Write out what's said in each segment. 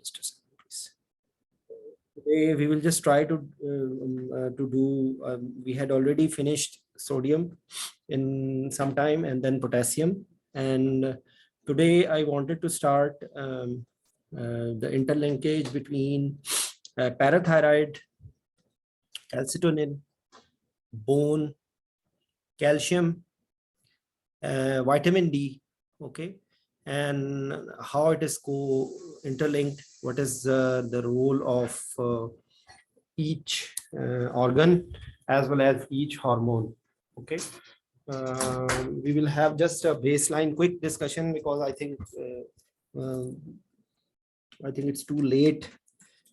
Just a second, please. Today we will just try to do. We had already finished sodium in some time, and then potassium. And today I wanted to start the interlinkage between parathyroid, calcitonin, bone, calcium, vitamin D, okay, and how it is interlinked, what is the role of each organ as well as each hormone, okay. We will have just a baseline quick discussion because I think it's too late,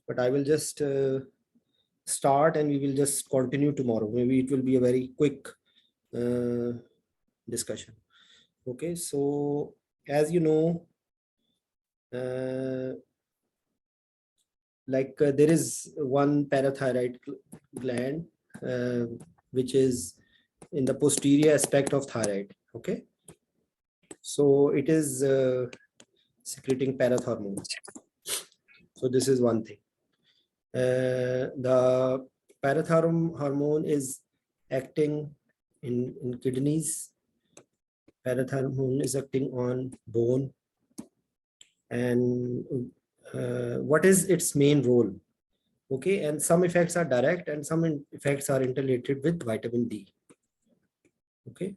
but I will just start and we will just continue tomorrow. Maybe it will be a very quick discussion. Okay, so as you know, there is one parathyroid gland which is in the posterior aspect of thyroid. Okay, so it is secreting parathormones. So this is one thing. The parathyroid hormone is acting in kidneys. Parathyroid hormone is acting on bone. And what is its main role? Okay, and some effects are direct and some effects are interrelated with vitamin D. Okay,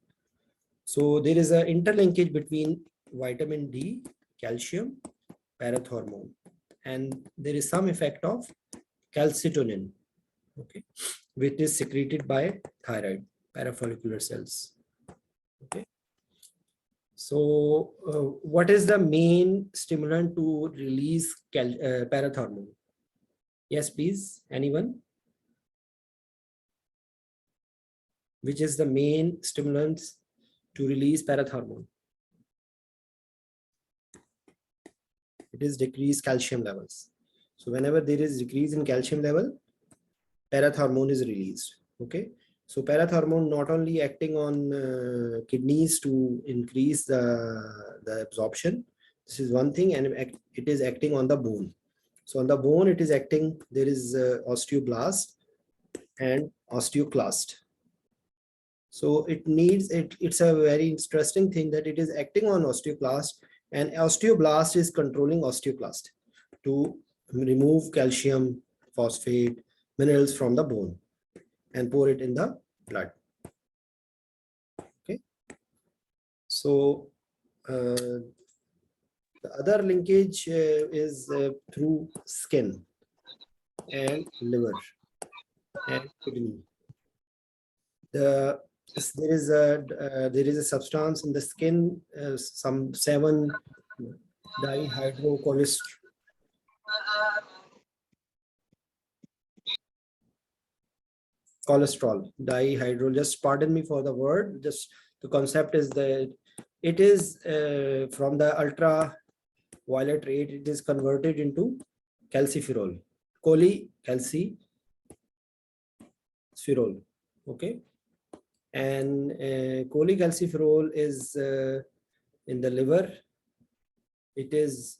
so there is an interlinkage between vitamin D, calcium, parathormone, and there is some effect of calcitonin, okay, which is secreted by thyroid parafollicular cells. Okay, so what is the main stimulant to release parathormone? Yes, please, anyone? Which is the main stimulant to release parathormone? It is decreased calcium levels. So whenever there is decrease in calcium level, parathormone is released. Okay, so parathormone not only acting on kidneys to increase the absorption. This is one thing, and it is acting on the bone. So on the bone, it is acting. There is osteoblast and osteoclast. So it needs it. It's a very interesting thing that it is acting on osteoclast, and osteoblast is controlling osteoclast to remove calcium, phosphate, minerals from the bone and pour it in the blood. Okay. So the other linkage is through skin and liver and kidney. There is a substance in the skin, some 7-dihydrocholesterol. Dihydro, just pardon me for the word, just the concept is that it is from the ultraviolet rate, it is converted into calciferol, cholecalciferol. Okay, and cholecalciferol is in the liver. It is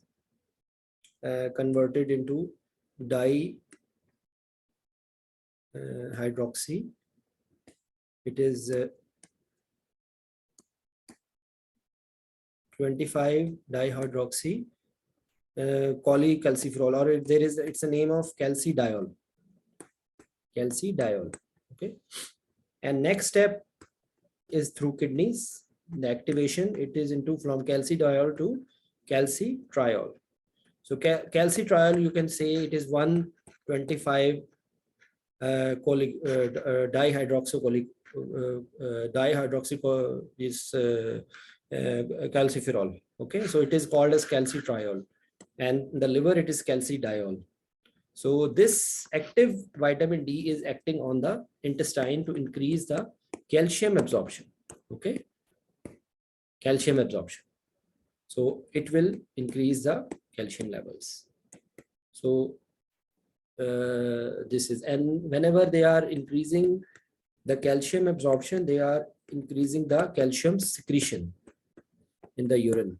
converted into dihydroxy. It is 25-dihydroxy cholecalciferol, or it's a name of calcidiol. Okay, and next step is through kidneys. The activation, it is into from calcidiol to calcitriol. So calcitriol, you can say it is 125 calciferol. Okay, so it is called as calcitriol, and in the liver it is calcidiol. So this active vitamin D is acting on the intestine to increase the calcium absorption. Okay, calcium absorption. So it will increase the calcium levels. So this is, and whenever they are increasing the calcium absorption, they are increasing the calcium secretion in the urine.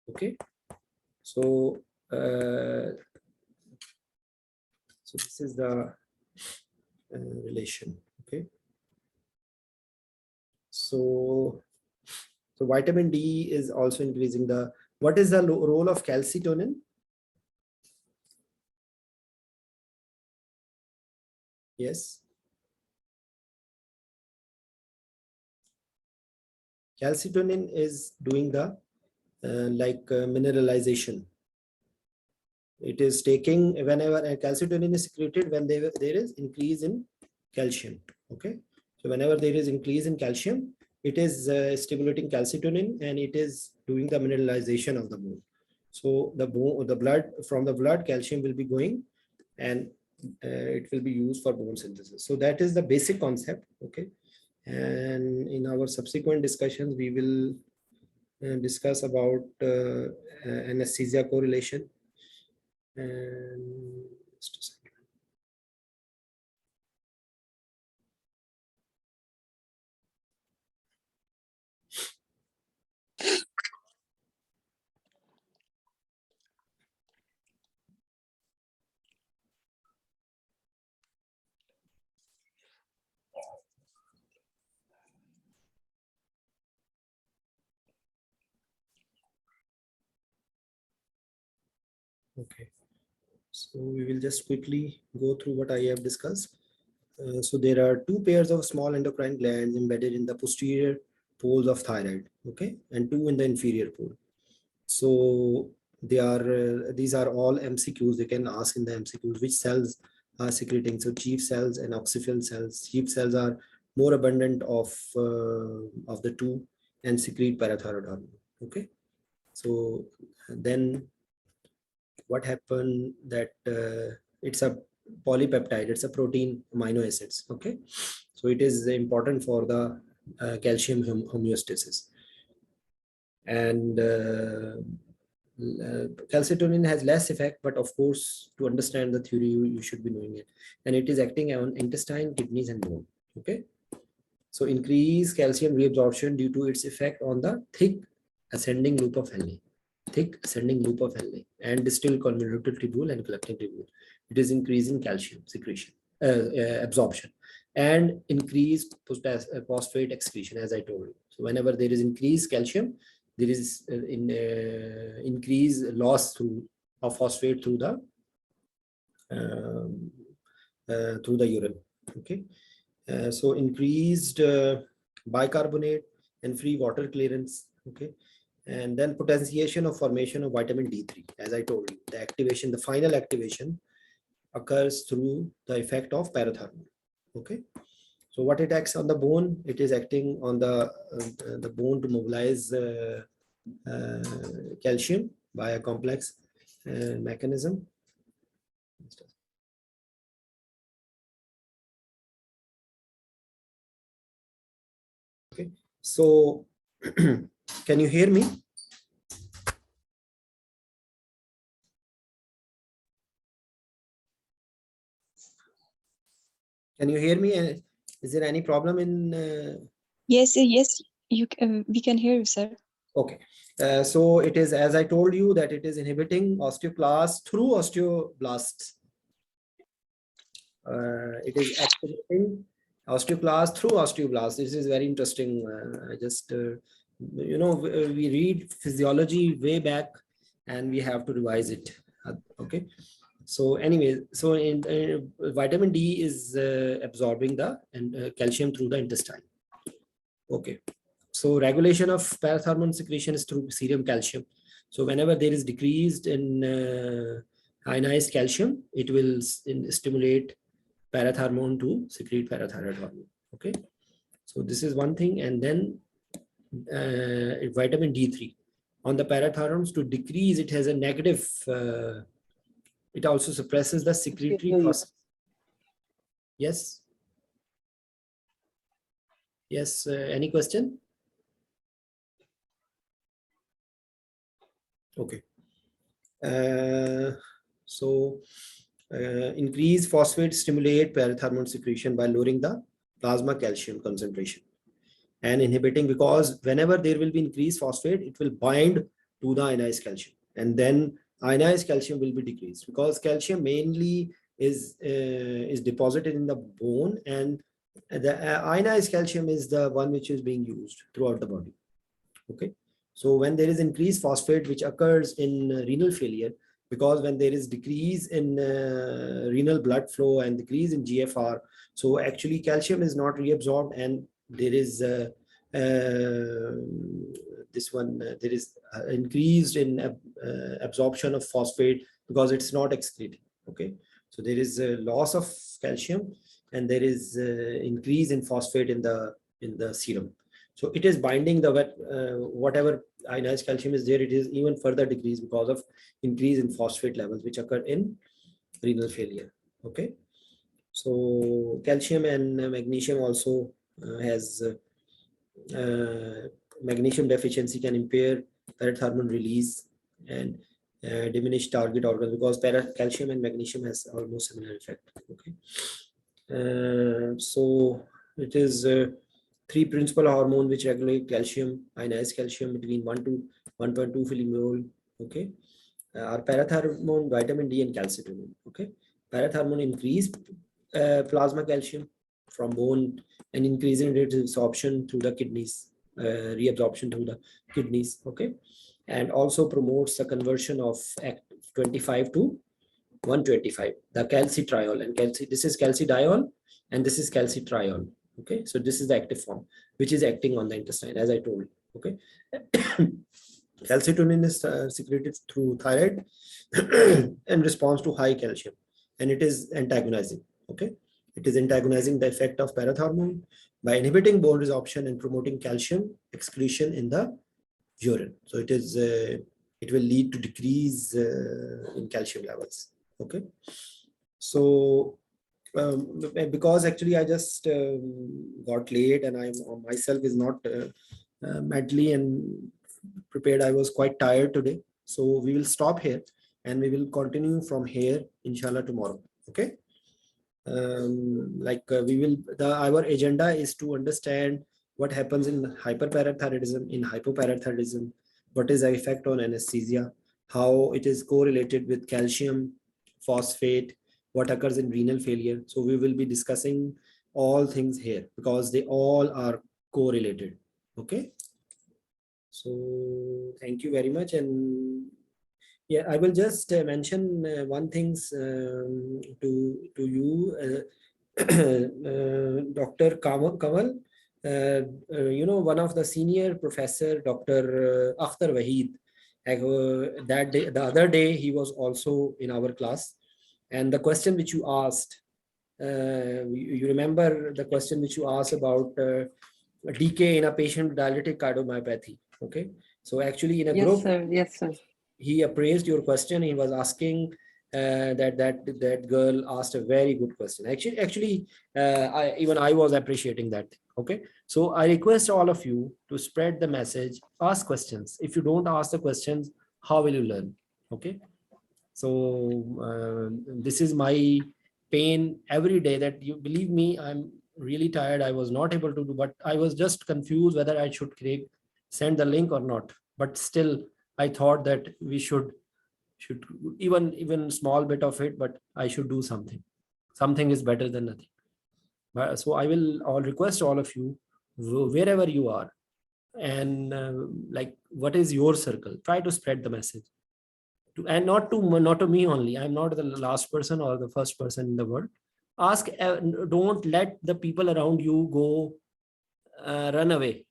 Okay, so So this is the relation. Okay. So vitamin D is also increasing the. What is the role of calcitonin? Yes. Calcitonin is doing the mineralization. It is taking whenever calcitonin is secreted when there is increase in calcium. Okay. So whenever there is increase in calcium, it is stimulating calcitonin and it is doing the mineralization of the bone. So the blood, from the blood, calcium will be going and it will be used for bone synthesis. So that is the basic concept. Okay. And in our subsequent discussions, we will discuss about anesthesia correlation. And just a second. Okay, so we will just quickly go through what I have discussed. So there are two pairs of small endocrine glands embedded in the posterior poles of thyroid, okay, and two in the inferior pole. So they are these are all MCQs. They can ask in the MCQs which cells are secreting. So chief cells and oxyphil cells. Chief cells are more abundant of the two and secrete parathyroid hormone. Okay, so then what happened that it's a polypeptide, it's a protein amino acids. Okay, so it is important for the calcium homeostasis. And calcitonin has less effect, but of course, to understand the theory, you should be knowing it. And it is acting on intestine, kidneys, and bone. Okay, so increase calcium reabsorption due to its effect on the thick ascending loop of Henle. Thick ascending loop of Henle and distal convoluted tubule and collecting tubule. It is increasing calcium secretion, absorption, and increased phosphate excretion, as I told you. So whenever there is increased calcium, there is increased loss of phosphate through the urine. Okay, so increased bicarbonate and free water clearance. Okay, and then potentiation of formation of vitamin D3. As I told you, the activation, the final activation occurs through the effect of parathyroid. Okay, so what it acts on the bone? It is acting on the bone to mobilize calcium by a complex mechanism. Okay, so can you hear me? Can you hear me? Is there any problem in? Yes, we can hear you, sir. Okay, so it is, as I told you, that it is inhibiting osteoclast through osteoblasts. It is activating osteoclast through osteoblasts. This is very interesting. I just, we read physiology way back and we have to revise it. Okay. So anyway, so in vitamin D is absorbing the calcium through the intestine. Okay. So regulation of parathyroid secretion is through serum calcium. So whenever there is decreased in ionized calcium, it will stimulate parathyroid to secrete parathyroid hormone. Okay. So this is one thing. And then vitamin D3 on the parathyroids to decrease, it has a negative, it also suppresses the secretory process. Yes. Yes. Any question? Okay. So increase phosphate stimulate parathyroid secretion by lowering the plasma calcium concentration and inhibiting, because whenever there will be increased phosphate, it will bind to the ionized calcium and then ionized calcium will be decreased, because calcium mainly is deposited in the bone, and the ionized calcium is the one which is being used throughout the body. Okay, so when there is increased phosphate which occurs in renal failure, because when there is decrease in renal blood flow and decrease in GFR, so actually calcium is not reabsorbed, and there is there is increased in absorption of phosphate because it's not excreted. Okay, so there is a loss of calcium, and there is increase in phosphate in the serum. So it is binding the whatever ionized calcium is there, it is even further decreased because of increase in phosphate levels which occur in renal failure. Okay, so calcium and magnesium also has magnesium deficiency can impair parathyroid release and diminish target organs, because calcium and magnesium has almost similar effect. Okay, so it is three principal hormone which regulate calcium, ionized calcium between 1 to 1.2 millimole. Okay, are parathyroid, vitamin D, and calcitonin. Okay, parathyroid increase plasma calcium from bone and increasing its absorption through the kidneys, reabsorption through the kidneys. Okay, and also promotes the conversion of 25 to 125, the calcitriol and this is calcidiol and this is calcitriol. Okay, so this is the active form which is acting on the intestine, as I told. Okay, calcitonin is secreted through thyroid and responds to high calcium, and it is antagonizing. Okay, it is antagonizing the effect of parathyroid by inhibiting bone resorption and promoting calcium excretion in the urine. So it is it will lead to decrease in calcium levels. Okay, so because actually I just got late, and I myself is not mentally and prepared. I was quite tired today, so we will stop here and we will continue from here inshallah tomorrow. Okay, we will our agenda is to understand what happens in hyperparathyroidism, in hypoparathyroidism, what is the effect on anesthesia, how it is correlated with calcium, phosphate, what occurs in renal failure. So we will be discussing all things here because they all are correlated. Okay, so thank you very much. And yeah, I will just mention one things to you, Dr. Kamal. One of the senior professor, Dr. Akhtar Wahid, that day, the other day, he was also in our class. And the question which you asked, you remember the question which you asked about decay in a patient with dialytic cardiomyopathy. Okay, so actually in a group, Yes, sir. he appraised your question. He was asking that girl asked a very good question. Actually, I was appreciating that. Okay, so I request all of you to spread the message, ask questions. If you don't ask the questions, how will you learn? Okay, so this is my pain every day, that you believe me, I'm really tired. I was not able to do, but I was just confused whether I should send the link or not. But still, I thought that we should even small bit of it, but I should do something. Something is better than nothing. But so I'll request all of you, wherever you are, and what is your circle, try to spread the message and not to me only. I'm not the last person or the first person in the world. Ask, don't let the people around you go run away.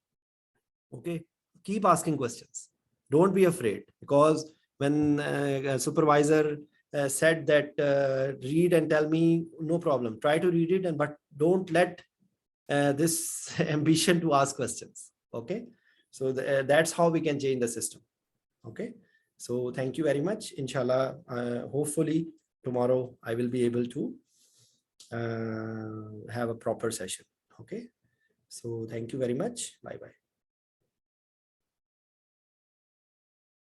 Okay, keep asking questions. Don't be afraid, because when a supervisor said that read and tell me, no problem, try to read it, but don't let this ambition to ask questions. Okay, so that's how we can change the system. Okay, so thank you very much. Inshallah, hopefully tomorrow I will be able to have a proper session. Okay, so thank you very much. Bye bye.